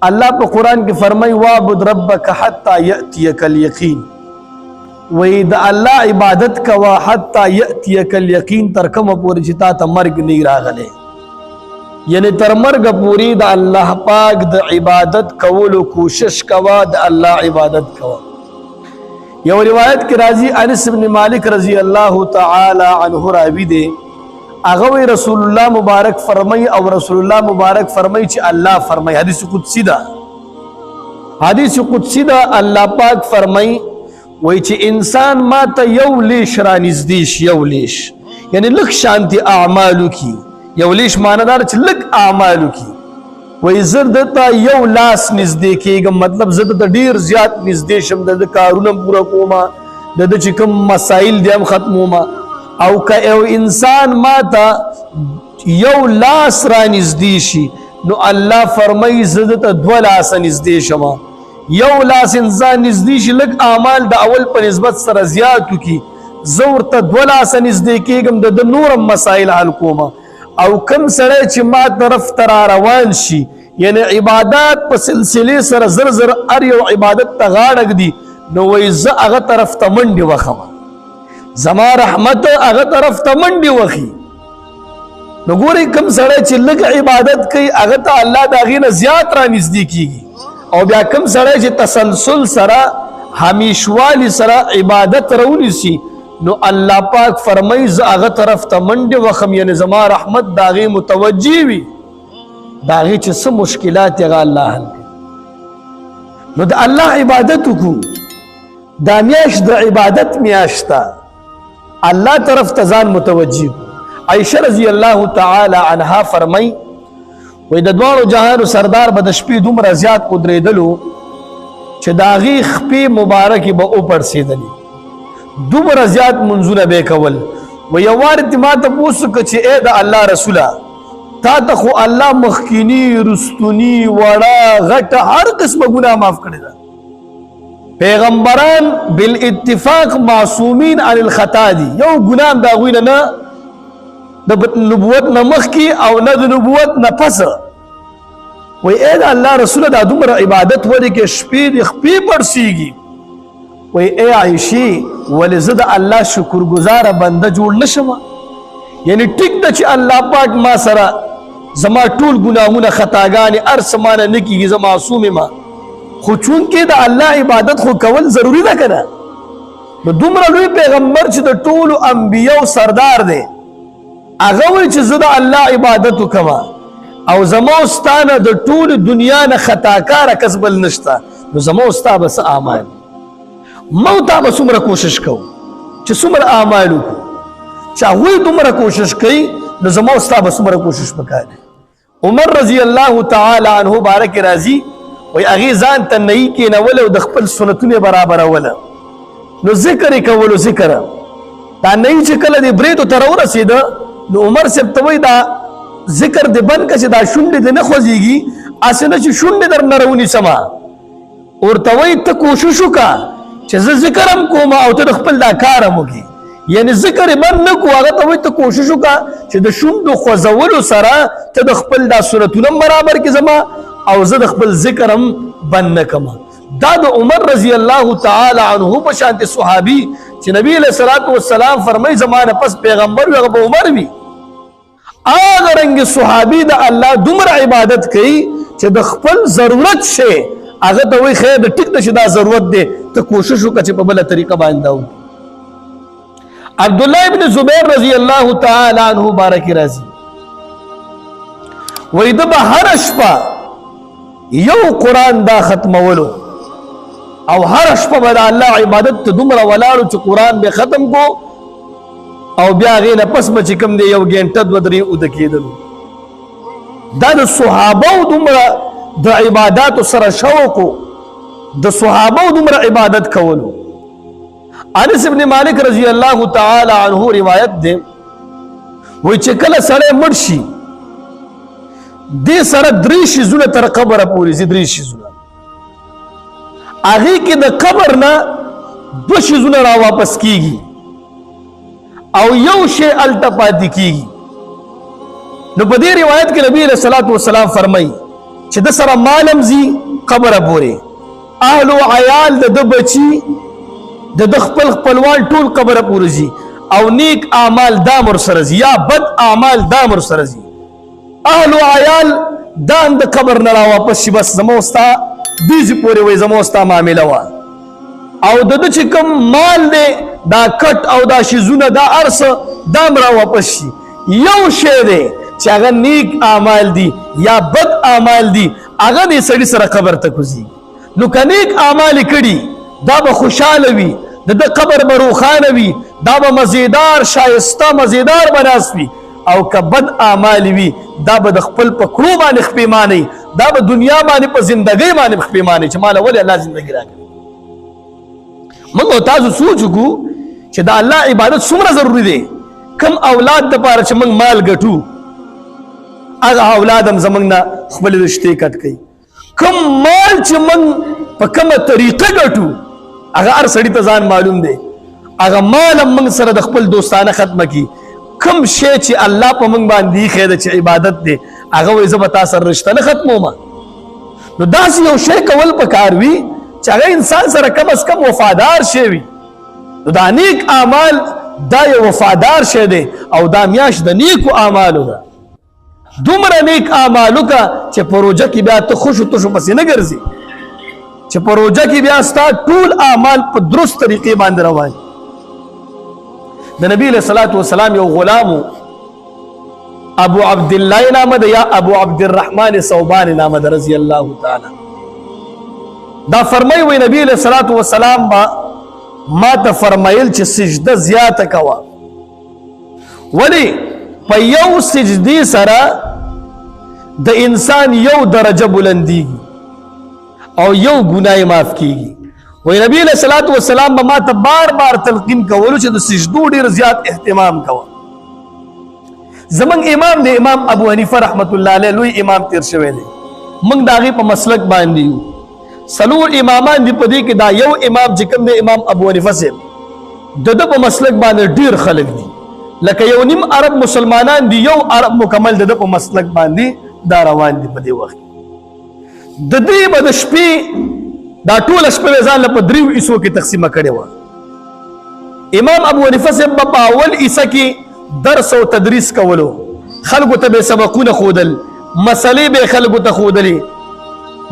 الله په قرآن کې فرمایي وَاعْبُدْ رَبَّكَ حَتَّى يَأْتِيَكَ الْيَقِينُ وی د الله عبادت کوا حتی یأتیک الیقین تر کومه پورې چې تا ته مرګ نه راغلی یعنی تر مرګ پورې د الله پاک د عبادت کولو کوشش کوا د الله عبادت کوا یو روایت کې راځي انس بن مالک رضی الله تعالی عنه راوی دی هغه رسول الله مبارک فرمای او رسول الله مبارک فرمای چې الله فرمای حدیث قدسی دا حدیث قدسی دا الله پاک فرمای وای چې انسان ما ته یو لیش را نږدې شي یو لیش یعنی لږ شانتي اعمالو کی یو لیش معنی دار چې لږ اعمالو کی وای زه دته یو لاس نږدې کېږم مطلب زه دته ډیر زیات نږدې شم د کارونه پوره کوم د چې کوم مسائل دي هم ختموم او که یو انسان ما ته یو لاس را نږدې شي نو الله فرمایي زه دته دوه لاس نږدې شم یو لاس انسان نږدې شي لږ اعمال د اول په نسبت سره زیاتو کی زه ورته دوه لاس نږدې کېږم د نورم مسایل حل کوم او کم سړی چې ما طرف ته را روان شي یعنی عبادات په سلسلې سره زر زر هر یو عبادت ته غاړه ږدي نو وایي زه هغه طرف ته منډې وخم زما رحمت هغه طرف ته منډې وخي نو ګورئ کم سړی چې لږ عبادت کوي هغه ته الله د هغې نه زیات را نږدې کېږي او بیا کم سړی چې تسلسل سره همیشوالي سره عبادت راونیسي نو الله پاک فرمایي زه هغه طرف ته منډې وخم یعنی زما رحمت د هغې متوجه وي د هغې چې څه مشکلات هغه الله حل کوي نو د الله عبادت وکړو دا میاشت د عبادت میاشت ده الله طرف ته ځان متوجه عائشه رضی الله تعالی عنها فرمایي وی د دواړو جهانو سردار به د شپې دومره زیات قدرېدلو چې د هغې خپې مبارکې به وپړسېدلې دومره زیات منځونه به یې کول و یو وار دې ما تپوس وکړه چې ای د الله رسوله تا ته خو الله مخکیني رستوني وړه غټه هر قسمه ګناه معاف کړې ده پیغمبران بالاتفاق معصومین عن الخطا دي یو ګناه د هغوی نه د نبوت نه مخکې او نه د نبوت نه پس وی ای د الله رسوله دا دومره عبادت ولې کې شپې د خپې پړسېږي وی ای عایشې ولې زه د الله شکرګزاره بنده جوړ نه شم یعنی ټیک ده چې الله پاک ما سره زما ټول ګناهونه خطاګانې هر څه مانه نه کېږي زه معصوم یم خو چونکې د الله عبادت خو کول ضروري ده که نه نو دومره لوی پیغمبر چې د ټولو انبیاو سردار دی هغه وایي چې زه د الله عبادت وکړم او زما او ستا نه د ټولې دنیا نه خطاکاره کس بل نشته نو زما او ستا به څه اعمال ما او تا به څومره کوشش کوو چې څومره اعمال وکړو چې هغوی دومره کوشش کوي نو زما او ستا به څومره کوشش پکار دی عمر رضی الله تعالی عنه باره کې راځي وایي هغې ځان ته نهي کېنوله او د خپل سنتونه یې برابروله نو ذکر یې کولو ذکر دا نهي چې کله دې بریدو ته راورسېده نو عمر صاحب ته وایي دا ذکر دې بند کړه چې دا شونډې دې نه خوځېږي هسې نه چې شونډې در نه راونیسمه ورته وایي ته کوشش وکړه چې زه ذکر هم کوم او ته د خپل دا کار هم وکړي یعنی ذکر یې بند نه کړو هغه ته وایي ته کوشش وکړه چې د شونډو خوځولو سره ته د خپل دا سنتونه هم برابر کړي زما او زه د خپل ذکر هم بند نه کړم دا د عمر رضی الله تعالی عنه په شانتې صحابي چې نبی علیه الصلاة والسلام فرمایي زما نه پس پیغمبر وي هغه به عمر وي هغه رنګې صحابي د الله دومره عبادت کوي چې د خپل ضرورت شی هغه ته وایي خیر د ټیک ده چې دا ضرورت دی ته کوشش وکړه چې په بله طریقه باندې دا وکړي عبدالله ابن زبیر رضی الله تعالی عنه باره کې راځي وایي ده به هره شپه یو قرآن دا ختمولو او هر شپه به د الله عبادت ته دومره ولاړو چې قرآن به ختم کو او بیا هغې نه پس به چې کوم دی یو ګینټه دوه درې اوده کېدلو دا د صحابو دومره د عباداتو سره شوق د صحابو دومره عبادت کولو انس ابن مالک رضی الله تعالی عنه روایت دی وایي چې کله سړی مړ شي دې سره درې شیزونه تر قبره پورې ځي درې شیزونه هغې کې د قبر نه دوه شیزونه را واپس کېږي او یو شی هلته پاتې کېږي نو په دې روایت کې نبی علیه الصلاة والسلام فرمایي چې د سره مالم زی قبر پورې، اهل او عیال د بچي د خپل خپلوان ټول قبر پورې زی، او نیک اعمال دا مر سره زی یا بد اعمال دا مر سره زی. اهل او عیال دا د قبر نه را واپس شي، بس زموستا دیږي پورې وای زموستا معامله وا. او د چې کوم مال دی دا کټ او دا شیزونه دا ارس دا را واپس شي. یو شی دی چې هغه نیک اعمال دي یا بد اعمال دي، هغه دې سړي سره قبر ته کوزي. نو که نیک اعمال کړي دا به خوشحاله وي، د قبر به روښانه وي، دا به مزیدار شایسته مزیدار بناس وي. او که بد اعمال وي دا به د خپل په کړو باندې خپېمانئ، دا به دنیا باندې په زندګۍ باندې خپېمانئ چې ماله ولې الله زندګي راکړي. موږ او تاسو سوچ وکړو چې د الله عبادت څومره ضروري دی. کم اولاد دپاره چې موږ مال ګټو هغه اولاد هم زموږ نه خپلې رشتې کټ کوي. کم مال چې موږ په کومه طریقه ګټو هغه هر سړي ته ځان معلوم دی. هغه مال هم موږ سره د خپل دوستانه ختمه کي. کم شی چې الله په موږ باندې ایښی دی چې عبادت دی، هغه وایي زه به تا سره رشته نه ختمومه. نو داسې یو شی کول پکار وي چې هغه انسان سره کم از کم وفادار شی وي. نو دا نیک اعمال دا یو وفادار شی دی او دا میاشت د نیکو اعمالو ده. دومره نیک اعمالو کا چې پروژه کې بیا ته خوشو تشو پسې نه ګرځي، چې پروژه کې بیا ستا ټول اعمال په درست طریقې باندې روان. د نبی علیہ الصلوۃ والسلام یو غلامو ابو عبد الله نامه ده یا ابو عبد الرحمن ثوبان نامه ده رضی الله تعالی. دا فرمای وی نبی علیہ الصلوۃ والسلام ما ته فرمایل چې سجده زیاته کوا، ولی په یو سجدی سره د انسان یو درجه بلندیږي او یو ګناه معاف کیږي. وی نبی علیہ الصلوۃ والسلام ما ته بار بار تلقین کولو چې د سجدو ډیر زیات اهتمام کوه. زمنګ امام دی امام ابو حنیفه رحمت الله علیه لوی امام تیر شوی دی، موږ د هغې په مسلک باندې یو. څلور امامان دي په دې کې دا یو امام چې کوم دی امام ابو حنیفه صاحب د ده په مسلک باندې ډیر خلک دي، لکه یو نیم عرب مسلمانان دي، یو عرب مکمل د ده په مسلک باندې دا روان دي. په دې وخت د دې به د شپې دا ټوله شپه یې ځان له په دریو حصو کې تقسیمه کړې وه. امام ابو حنیفه صاحب به په اول حصه کې درس او تدریس کولو، خلکو ته به سبقونه ښودل، مسلې به خلکو ته ښودلې،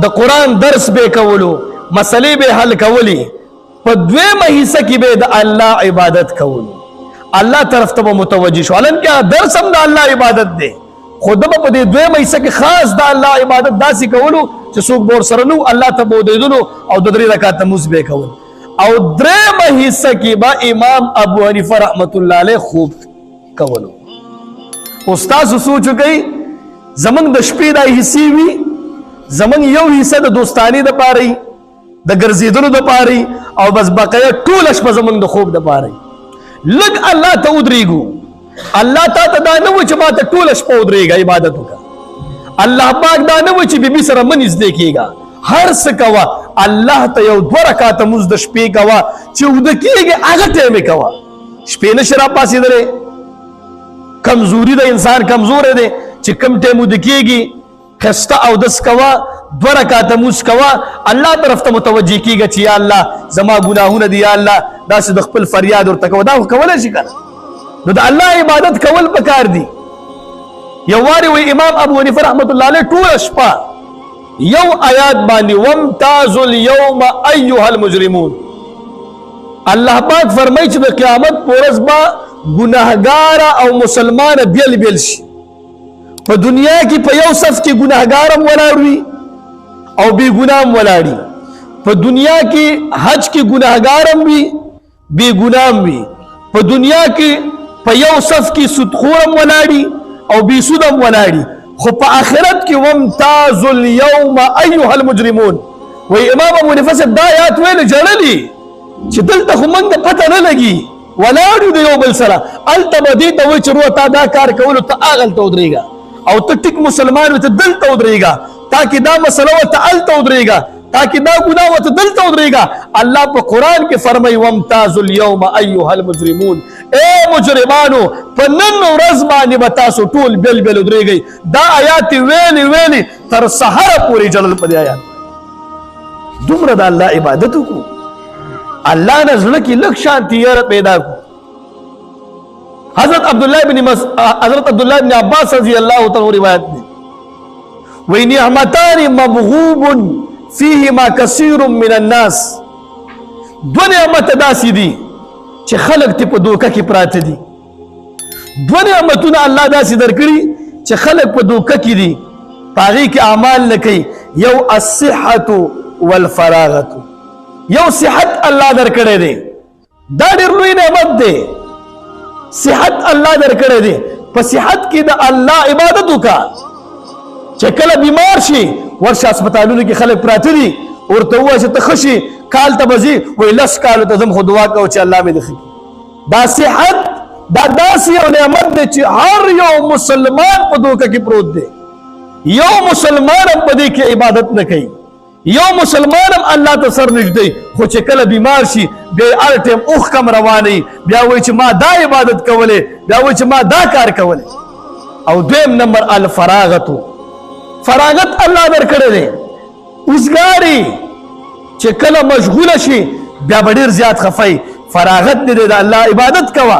د قرآن درس به کولو، مسلې به حل کولې. په دویمه حصه کې به د الله عبادت کولو، الله طرف ته به متوجه شو. حالانکه درس هم د الله عبادت دی، خو ده به په دې دویمه حصه کې خاص د الله عبادت داسې کولو چې څوک به ورسره نه الله ته به ودرېدلو او د 3 رکعاته لمونځ به یې کول. او درېیمه حصه کې به امام ابو حنیفه رحمت الله علیه خوب کولو. اوس تاسو سوچ وکئ زمونږ د شپې دا حصې وي، زمونږ یو حصه د دوستانې دپاره وي، د ګرځېدلو دپاره او بس بقیه ټوله شپه زمونږ د خوب دپاره. لږ الله ته ودرېږو، الله تا ته دا نه و چې ما ته ټوله شپه ودرېږه عبادت وکړه. الله پاک دا نه و چې بیبي سره مه نږدې کېږه، هر څه کوه الله ته یو 2 رکعاته لمونځ د شپې کوه، چې اوده کېږې هغه ټایم یې کوه. شپې نشي راپاڅېدلی، کمزوري د انسان کمزوری دی چې کم ټایم اوده کېږي ښایسته اودس کوه، 2 رکعاته لمونځ کوه، الله طرف ته متوجه کېږه چې یا الله زما ګناهونه دي، یا الله داسې د خپل فریاد ورته کوه. دا خو کولی شي که نه؟ نو د الله عبادت کول پکار دي. یو وارې وی امام ابو حنیفه رحمت الله علیه ټوله شپه یو آیات باندې وامتازوا اليوم ایها المجرمون، الله پاک فرمایي چې د قیامت په ورځ به ګناهګاره او مسلمانه بیل بیل شي. په دنیا کې په یو صف کې ګناهګار هم ولاړ وي او بې ګناه هم ولاړي. په دنیا کې حج کې ګناهګار هم وي بې ګناه هم وي. په دنیا کې په یو صف کې سودخور هم ولاړي او بې سود هم ولاړي. خو په آخرت کې وامتازوا اليوم ایها المجرمون. وی امام ابو حنیفه صاحب دا آیات ویل جړلي چې دلته خو موږ ته پته نه لګي، ولاړ یو د یو بل سره. هلته به دې ته وایي چې روه تا دا کار کولو ته هغلته ودرېږه، او ته ټیک مسلمان وي ته دلته ودرېږه، تا کې دا مسله وه ته هلته ودرېږه، تا کې دا ګناه وه ته دلته ودرېږه. الله په قرآن کې فرمایي وامتازوا اليوم ایها المجرمون، اے مجرمانو په نن ورځ باندې به تاسو ټول بل بل ودرېږئ. دا آیات ویلې تر سحر پورې جلل په دې آیات دومره د الله عبادت وکړو. الله نه زړه کې لږ شانتي یاره پیدا کړو. حضرت عبداللہ بن عباس رضی اللہ تعالی روایت دی وی نعمتان مبغوب فیہما کثیر من الناس. دو نعمت داسی دی چې خلق تی په دوکه کې پراته دي. دو نعمتونه الله داسی درکړي چې خلق په دوکه کې دي پاغي کې اعمال نه کوي. یو الصحة والفراغت. یو صحت الله درکړي دی دا ډېر لوی نعمت دی. صحت الله درکړي دی په صحت کې د الله عبادت وکړه. چې کله بیمار شي ورشه هسپتالونو کې خلک پراته دي ورته ووایه چې ته ښه شي کال ته به ځي وایي لس کالو ته ځم خو دعا کوه چې الله مې دې ښه کړي. دا صحت دا داسې یو نعمت دی چې هر یو مسلمان په دوکه کې پروت دی. یو مسلمان هم په دې کې عبادت نه کوي. یو مسلمان هم الله ته سر نږدې خو چې کله بیمار شي بیا هر ټیم اوښ کم روانوي بیا وایي چې ما دا عبادت کولی بیا وایي چې ما دا کار کولی. او دویم نمبر الفراغتو. فراغت الله درکړی دی. اوسګاري چې کله مشغوله شي بیا به ډېر زیات خفی. فراغت دې د الله عبادت کوه.